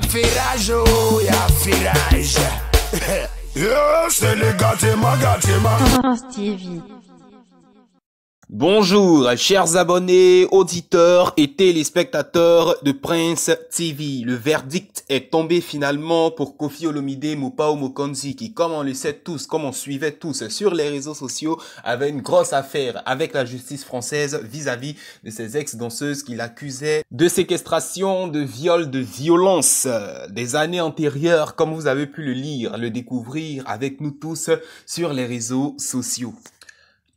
firage, oh, y'a firage. C'est les gâtements, gâtements. Stevie. Bonjour, chers abonnés, auditeurs et téléspectateurs de Prince TV. Le verdict est tombé finalement pour Koffi Olomide Mopao Mokonzi qui, comme on le sait tous, comme on suivait tous sur les réseaux sociaux, avait une grosse affaire avec la justice française vis-à-vis de ces ex-danseuses qui l'accusaient de séquestration, de viol, de violence des années antérieures, comme vous avez pu le lire, le découvrir avec nous tous sur les réseaux sociaux.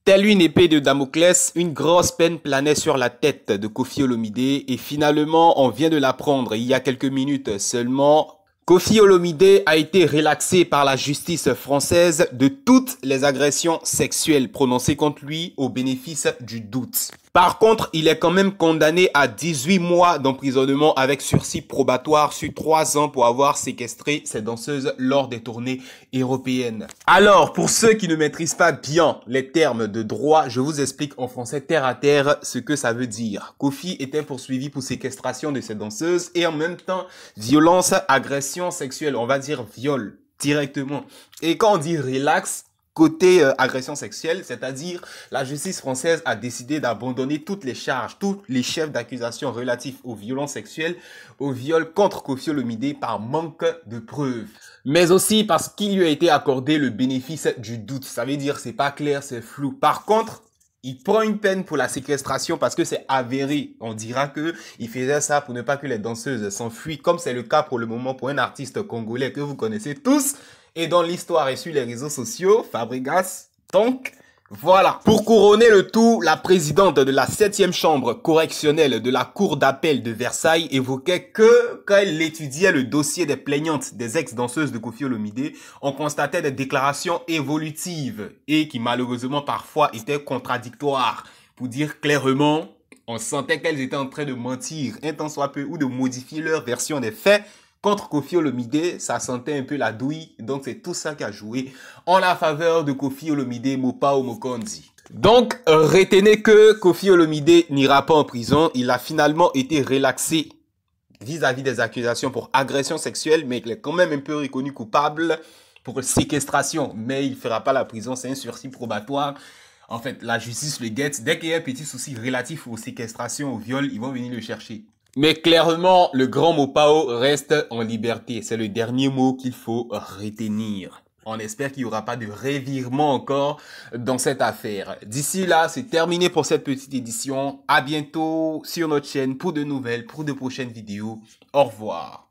Telle une épée de Damoclès, une grosse peine planait sur la tête de Koffi Olomide et finalement, on vient de l'apprendre il y a quelques minutes seulement. Koffi Olomide a été relaxé par la justice française de toutes les agressions sexuelles prononcées contre lui au bénéfice du doute. Par contre, il est quand même condamné à 18 mois d'emprisonnement avec sursis probatoire sur 3 ans pour avoir séquestré ces danseuses lors des tournées européennes. Alors, pour ceux qui ne maîtrisent pas bien les termes de droit, je vous explique en français terre à terre ce que ça veut dire. Koffi était poursuivi pour séquestration de ces danseuses et en même temps, violence, agression sexuelle, on va dire viol directement. Et quand on dit relax, côté agression sexuelle, c'est-à-dire la justice française a décidé d'abandonner toutes les charges, tous les chefs d'accusation relatifs aux violences sexuelles, au viol contre Koffi Olomide par manque de preuves. Mais aussi parce qu'il lui a été accordé le bénéfice du doute. Ça veut dire c'est pas clair, c'est flou. Par contre, il prend une peine pour la séquestration parce que c'est avéré. On dira que il faisait ça pour ne pas que les danseuses s'enfuient, comme c'est le cas pour le moment pour un artiste congolais que vous connaissez tous et dont l'histoire est sur les réseaux sociaux, Fabregas. Donc, voilà. Pour couronner le tout, la présidente de la 7e chambre correctionnelle de la cour d'appel de Versailles évoquait que, quand elle étudiait le dossier des plaignantes des ex-danseuses de Koffi Olomide, on constatait des déclarations évolutives et qui malheureusement parfois étaient contradictoires. Pour dire clairement, on sentait qu'elles étaient en train de mentir un tant soit peu ou de modifier leur version des faits. Contre Koffi Olomide, ça sentait un peu la douille, donc c'est tout ça qui a joué en la faveur de Koffi Olomide Mopao Mokonzi. Donc, retenez que Koffi Olomide n'ira pas en prison, il a finalement été relaxé vis-à-vis des accusations pour agression sexuelle, mais il est quand même un peu reconnu coupable pour séquestration, mais il ne fera pas la prison, c'est un sursis probatoire. En fait, la justice le guette, dès qu'il y a un petit souci relatif aux séquestrations, au viol, ils vont venir le chercher. Mais clairement, le grand Mopao reste en liberté. C'est le dernier mot qu'il faut retenir. On espère qu'il n'y aura pas de revirement encore dans cette affaire. D'ici là, c'est terminé pour cette petite édition. À bientôt sur notre chaîne pour de nouvelles, pour de prochaines vidéos. Au revoir.